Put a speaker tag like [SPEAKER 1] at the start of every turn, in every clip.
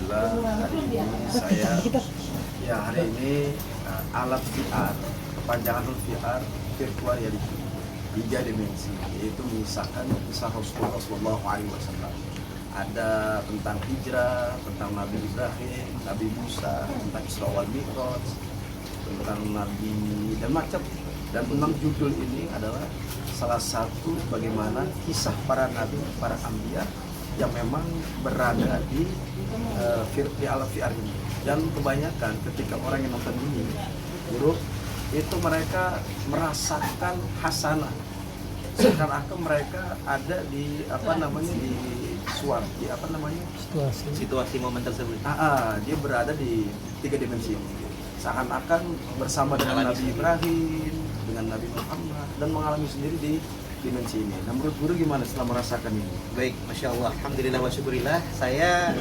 [SPEAKER 1] Alhamdulillah hari ini hari ini alat VR, kepanjangan VR, virtual reality, 3 dimensi, yaitu mengisahkan kisah Rasulullah SAW. Ada tentang hijrah, tentang Nabi Ibrahim, Nabi Musa, tentang Isra wal Mi'raj, tentang Nabi dan macam. Dan memang judul ini adalah salah satu bagaimana kisah para nabi, para anbiya yang memang berada di alat VR ini. Dan kebanyakan ketika orang yang nonton ini, buruk, itu mereka merasakan hasanah, seakan-akan mereka ada di
[SPEAKER 2] situasi momen tersebut.
[SPEAKER 1] Dia berada di 3 dimensi ini, seakan-akan bersama dengan Nabi Ibrahim, dengan Nabi Muhammad, dan mengalami sendiri di dimensi ini. Nah, menurut guru gimana setelah merasakan ini?
[SPEAKER 2] Baik, Masya Allah, Alhamdulillah wa syukurillah. Saya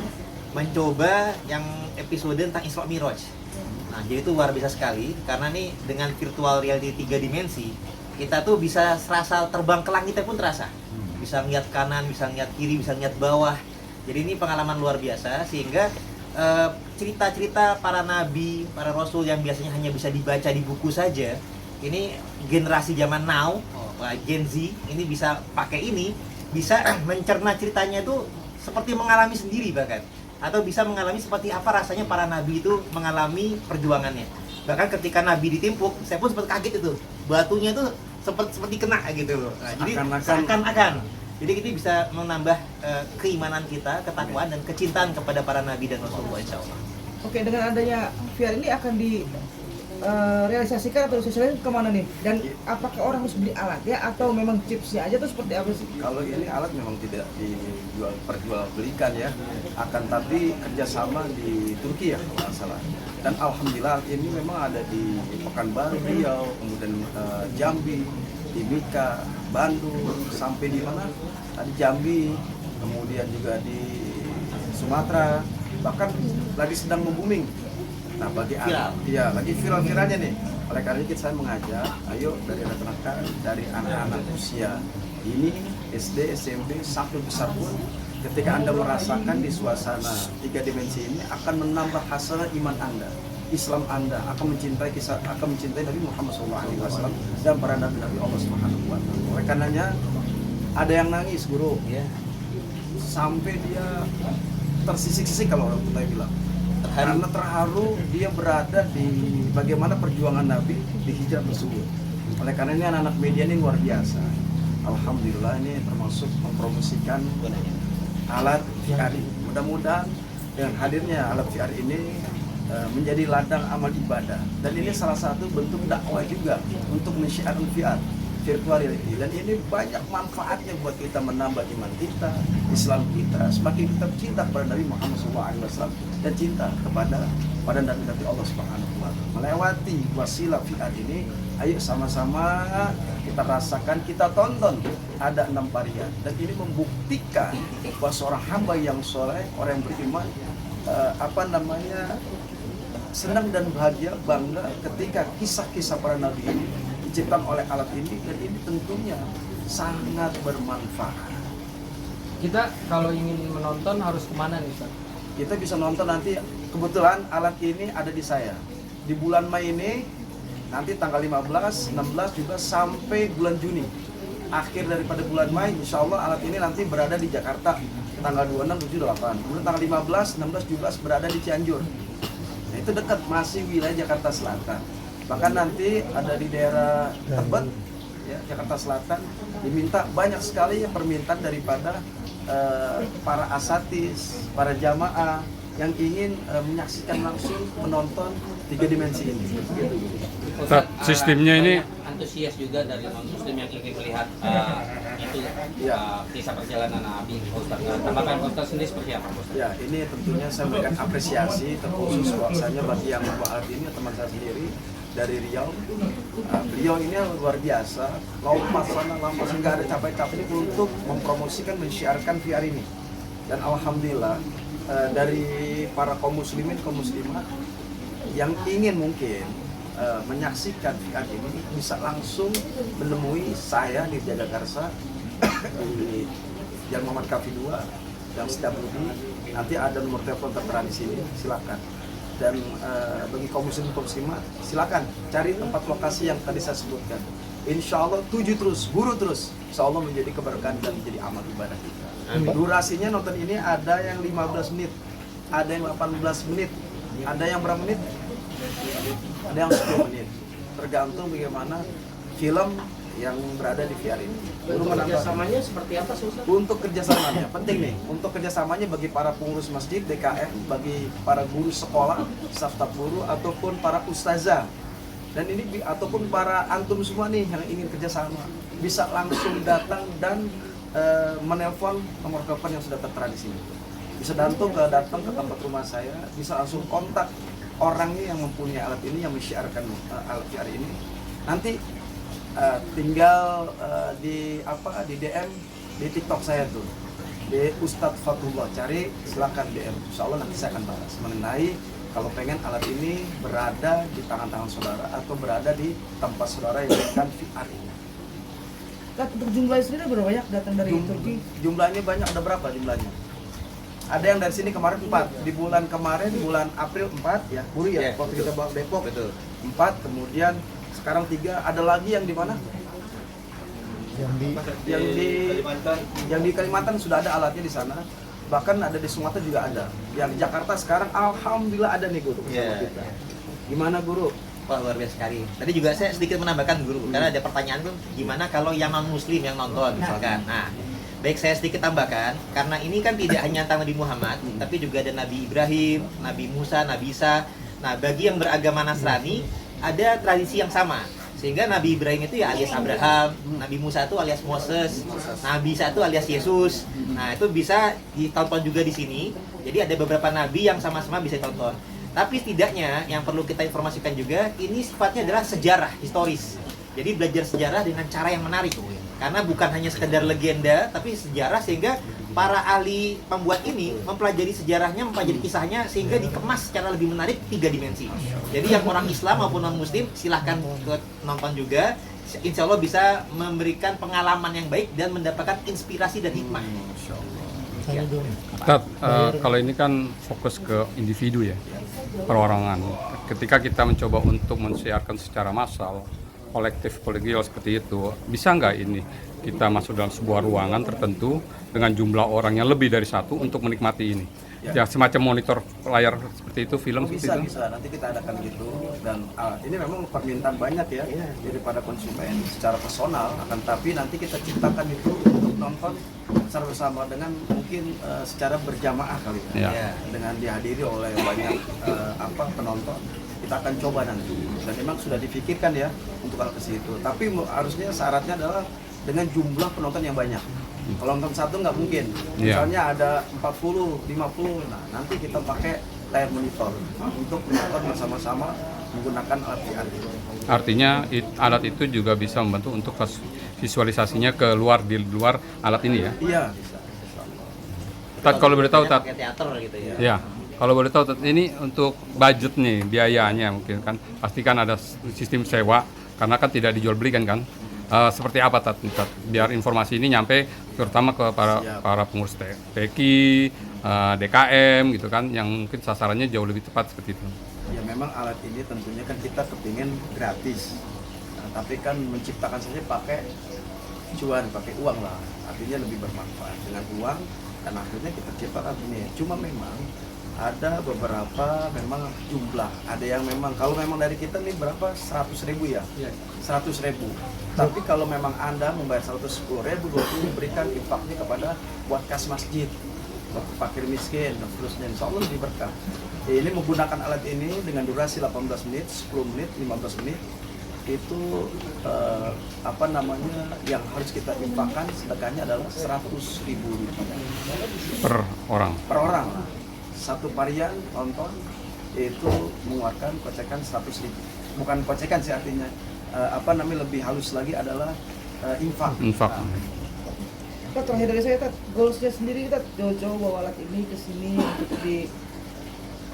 [SPEAKER 2] mencoba yang episode tentang Isra Mi'raj. Nah, jadi itu luar biasa sekali, karena nih dengan virtual reality 3 dimensi, kita tuh bisa serasa terbang ke langitnya pun terasa. Bisa ngeliat kanan, bisa ngeliat kiri, bisa ngeliat bawah. Jadi ini pengalaman luar biasa, sehingga cerita-cerita para nabi, para rasul yang biasanya hanya bisa dibaca di buku saja, ini generasi zaman now, Gen Z, ini bisa pakai ini, bisa mencerna ceritanya itu seperti mengalami sendiri bahkan, atau bisa mengalami seperti apa rasanya para nabi itu mengalami perjuangannya. Bahkan ketika nabi ditimpuk, saya pun sempat kaget itu, batunya itu seperti kena gitu loh. Nah, jadi seakan-akan. Jadi kita bisa menambah keimanan kita, ketakwaan dan kecintaan kepada para nabi dan Rasulullah, insya Allah.
[SPEAKER 3] Oke, dengan adanya VR ini akan realisasikan atau disosialisasikan kemana nih? Dan apakah orang harus beli alat ya, atau memang chipsnya aja tuh seperti apa sih?
[SPEAKER 1] Kalau ini alat memang tidak diperjualbelikan ya, akan tapi kerjasama di Turki ya kalau nggak salah. Dan alhamdulillah ini memang ada di Pekanbaru, Riau, kemudian Jambi, Timika, Bandung, sampai di mana? Di Jambi, kemudian juga di Sumatera, bahkan lagi sedang membuming. Nah, lagi viral-viralnya nih. Oleh karena itu saya mengajak, ayo dari rekan-rekan, dari anak-anak usia ini, SD, SMP, sampai besar pun, ketika Anda merasakan di suasana 3 dimensi ini akan menambah hasanah iman Anda, Islam Anda, akan mencintai Nabi Muhammad SAW dan para nabi-nabi Allah Subhanahu wa Ta'ala. Oleh karenanya ada yang nangis, guru, ya, sampai dia tersisik-sisik kalau orang kita bilang. Karena terharu dia berada di bagaimana perjuangan Nabi di hijrah tersebut. Oleh karena ini anak-anak media ini luar biasa. Alhamdulillah ini termasuk mempromosikan alat VR ini. Mudah-mudahan dengan hadirnya alat VR ini menjadi ladang amal ibadah. Dan ini salah satu bentuk dakwah juga untuk menyiarkan VR, virtual reality. Dan ini banyak manfaatnya buat kita menambah iman kita, Islam kita, semakin kita cinta kepada Nabi Muhammad SAW dan cinta kepada Nabi Allah Subhanahu wa Ta'ala. Melewati wasilah VR ini, ayo sama-sama kita rasakan, kita tonton. Ada 6 varian dan ini membuktikan bahwa seorang hamba yang soleh, orang yang beriman, senang dan bahagia, bangga ketika kisah-kisah para nabi ini diciptakan oleh alat ini, dan ini tentunya sangat bermanfaat.
[SPEAKER 4] Kita kalau ingin menonton harus kemana nih, Ustaz?
[SPEAKER 1] Kita bisa nonton nanti, kebetulan alat ini ada di saya. Di bulan Mei ini, nanti tanggal 15, 16 juga sampai bulan Juni. Akhir daripada bulan Mei, insya Allah alat ini nanti berada di Jakarta. Tanggal 26, 7, 8. Kemudian tanggal 15, 16, 17 berada di Cianjur. Nah, itu dekat, masih wilayah Jakarta Selatan. Bahkan nanti ada di daerah Tebet, ya, Jakarta Selatan, diminta banyak sekali permintaan daripada para asatis, para jamaah yang ingin menyaksikan langsung, menonton 3 dimensi ini.
[SPEAKER 5] Sistemnya ini
[SPEAKER 6] antusias juga dari non-muslim yang ingin melihat kisah perjalanan Nabi. Ustaz, tanggapan Ustaz sendiri seperti apa, Ustaz?
[SPEAKER 1] Ya, ini tentunya saya memberikan apresiasi terkhusus bahwasanya bagi yang membuat alat ini, teman saya sendiri dari Riau. Beliau ini luar biasa, lompat sana, lompat sehingga ada capek-capek untuk mempromosikan, mensiarkan VR ini. Dan alhamdulillah dari para kaum muslimin, kaum muslimat yang ingin mungkin menyaksikan VR ini bisa langsung menemui saya di Jagakarsa di Jalan Muhammad Kafi 2 yang setiap Budi Nanti ada nomor telepon tertera di sini, silakan. Dan bagi kaum muslim muslimat, silakan cari tempat lokasi yang tadi saya sebutkan. Insya Allah tuju terus, buru terus. Insya Allah menjadi keberkahan dan menjadi amal ibadah kita. Durasinya nonton ini ada yang 15 menit, ada yang 18 menit, ada yang berapa menit? Ada yang 10 menit. Tergantung bagaimana film yang berada di VR ini.
[SPEAKER 6] Untuk kerjasamanya seperti apa, Ustaz?
[SPEAKER 1] Untuk kerjasamanya, penting nih. Untuk kerjasamanya bagi para pengurus masjid, DKM, bagi para guru sekolah, staf guru, ataupun para ustazah. Dan ini, ataupun para antum semua nih yang ingin kerjasama, bisa langsung datang dan menelpon nomor telepon yang sudah tertera di sini. Bisa datang ke tempat rumah saya, bisa langsung kontak orangnya yang mempunyai alat ini, yang menyiarkan alat VR ini. Nanti tinggal di DM di TikTok saya tuh, di Ustadz Fatullah, cari silakan DM. Insya Allah nanti saya akan bahas mengenai kalau pengen alat ini berada di tangan-tangan saudara atau berada di tempat saudara yang menggunakan VR ini.
[SPEAKER 3] Untuk jumlahnya sendiri berapa banyak datang dari Turki?
[SPEAKER 1] Jumlahnya banyak, ada berapa jumlahnya? Ada yang dari sini kemarin 4, di bulan kemarin, bulan April 4 ya, Buru ya, waktu kita bawa Depok.
[SPEAKER 2] Betul.
[SPEAKER 1] 4, kemudian sekarang 3, ada lagi yang di mana? Yang di Kalimantan sudah ada alatnya di sana. Bahkan ada di Sumatera juga ada. Yang di Jakarta sekarang alhamdulillah ada nih guru bersama kita. Gimana guru?
[SPEAKER 2] Wah, luar biasa sekali. Tadi juga saya sedikit menambahkan guru, karena ada pertanyaan tuh, gimana kalau yang non muslim yang nonton misalkan. Nah, baik, saya sedikit tambahkan, karena ini kan tidak hanya tentang Nabi Muhammad, tapi juga ada Nabi Ibrahim, Nabi Musa, Nabi Isa. Nah, bagi yang beragama Nasrani, ada tradisi yang sama. Sehingga Nabi Ibrahim itu ya alias Abraham, Nabi Musa itu alias Moses, Nabi Isa itu alias Yesus. Nah, itu bisa ditonton juga di sini. Jadi ada beberapa nabi yang sama-sama bisa ditonton. Tapi setidaknya yang perlu kita informasikan juga, ini sifatnya adalah sejarah historis. Jadi belajar sejarah dengan cara yang menarik. Karena bukan hanya sekedar legenda, tapi sejarah, sehingga para ahli pembuat ini mempelajari sejarahnya, mempelajari kisahnya, sehingga dikemas secara lebih menarik 3 dimensi. Jadi yang orang Islam maupun non-Muslim silahkan nonton juga. Insya Allah bisa memberikan pengalaman yang baik dan mendapatkan inspirasi dan hikmah.
[SPEAKER 5] Ustaz, kalau ini kan fokus ke individu ya, perorangan. Ketika kita mencoba untuk mensiarkan secara massal, kolektif, kolegial seperti itu, bisa nggak ini kita masuk dalam sebuah ruangan tertentu dengan jumlah orang yang lebih dari 1 untuk menikmati ini? Ya, semacam monitor layar seperti itu, film seperti itu?
[SPEAKER 1] Bisa, nanti kita adakan gitu. Dan ini memang permintaan banyak ya daripada konsumen secara personal, akan tapi nanti kita ciptakan itu untuk nonton secara bersama dengan mungkin secara berjamaah kali ya. Dengan dihadiri oleh banyak penonton. Kita akan coba nanti, dan memang sudah dipikirkan ya untuk hal ke situ. Tapi harusnya syaratnya adalah dengan jumlah penonton yang banyak. Kalau nonton satu nggak mungkin. Misalnya ada 40, 50, nah nanti kita pakai layar monitor untuk menonton bersama-sama menggunakan alat VR.
[SPEAKER 5] Artinya alat itu juga bisa membantu untuk visualisasinya di luar alat ini ya?
[SPEAKER 1] Iya, bisa.
[SPEAKER 5] Tat, kalau boleh tahu, Tat.
[SPEAKER 2] Teater gitu ya.
[SPEAKER 5] Ya. Kalau boleh tahu, ini untuk budget nih, biayanya mungkin kan, pasti kan ada sistem sewa, karena kan tidak dijual belikan kan. Seperti apa Tat? Biar informasi ini nyampe terutama ke para pengurus PKI, DKM gitu kan, yang mungkin sasarannya jauh lebih tepat seperti itu.
[SPEAKER 1] Ya memang alat ini tentunya kan kita kepingin gratis, tapi kan menciptakan saja pakai cuan, pakai uang lah, artinya lebih bermanfaat dengan uang, dan akhirnya kita ciptakan ini. Cuma memang ada beberapa memang jumlah, ada yang memang kalau memang dari kita nih berapa 100.000 ya, 100.000. Tapi kalau memang Anda membayar 110.000, 20 berikan infaknya kepada buat kas masjid, buat fakir miskin dan seterusnya, insya Allah lebih berkah. Ini menggunakan alat ini dengan durasi 18 menit, 10 menit, 15 menit itu yang harus kita infakkan sedekahnya adalah 100.000 rupiah
[SPEAKER 5] per orang.
[SPEAKER 1] Per orang. Satu varian nonton itu mengeluarkan kocekan 100.000. Bukan kocekan sih, artinya lebih halus lagi adalah infak.
[SPEAKER 3] Tat, terakhir dari saya, Tat, goalsnya sendiri kita jauh-jauh bawa alat ini ke sini untuk di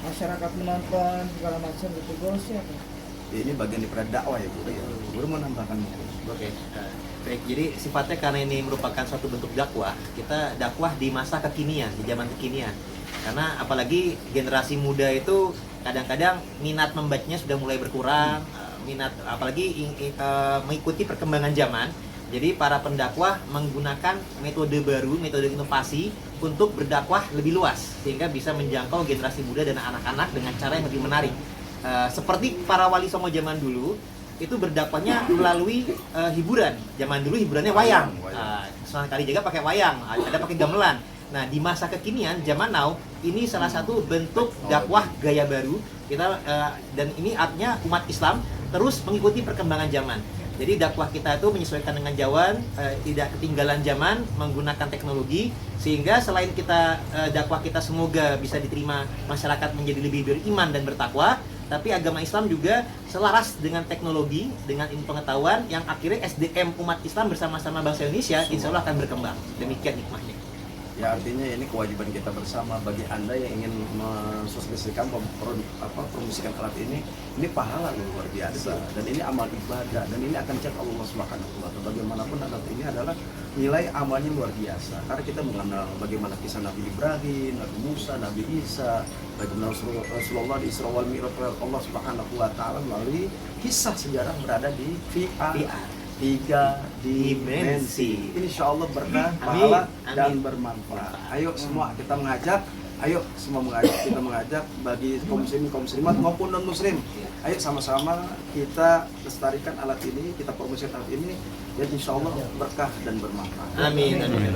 [SPEAKER 3] masyarakat menonton segala macam gitu, goalsnya apa?
[SPEAKER 1] Ini bagian daripada dakwah ya Bu. Baru mau nambahkan.
[SPEAKER 2] Oke. Baik, jadi sifatnya karena ini merupakan suatu bentuk dakwah, kita dakwah di masa kekinian, di zaman kekinian. Karena apalagi generasi muda itu kadang-kadang minat membacanya sudah mulai berkurang, minat apalagi mengikuti perkembangan zaman. Jadi para pendakwah menggunakan metode baru, metode inovasi untuk berdakwah lebih luas sehingga bisa menjangkau generasi muda dan anak-anak dengan cara yang lebih menarik. Seperti para wali songo zaman dulu itu berdakwahnya melalui hiburan. Zaman dulu hiburannya wayang. Sunan Kalijaga pakai wayang, ada pakai gamelan. Nah, di masa kekinian zaman now ini salah satu bentuk dakwah gaya baru kita dan ini artinya umat Islam terus mengikuti perkembangan zaman. Jadi dakwah kita itu menyesuaikan dengan zaman, tidak ketinggalan zaman, menggunakan teknologi sehingga selain kita dakwah kita semoga bisa diterima masyarakat menjadi lebih beriman dan bertakwa, tapi agama Islam juga selaras dengan teknologi, dengan ilmu pengetahuan yang akhirnya SDM umat Islam bersama-sama bangsa Indonesia insya Allah akan berkembang. Demikian hikmahnya.
[SPEAKER 1] Ya artinya ini kewajiban kita bersama bagi Anda yang ingin mensosialisasikan promosikan alat ini pahala luar biasa dan ini amal ibadah dan ini akan cek Allah Subhanahu wa taala. Bagaimanapun alat ini adalah nilai amalnya luar biasa karena kita mengenal bagaimana kisah Nabi Ibrahim, Nabi Musa, Nabi Isa, bagaimana Rasulullah di Isra wal Mi'raj Allah Subhanahu wa taala melalui kisah sejarah berada di VR. 3 dimensi. Insya Allah berkah, pahala dan bermanfaat. Ayo semua kita mengajak, kita mengajak bagi kaum muslimin, kaum muslimat maupun non muslim. Ayo sama-sama kita lestarikan alat ini, kita promosikan alat ini, dan insya Allah berkah dan bermanfaat.
[SPEAKER 2] Amin. Amin.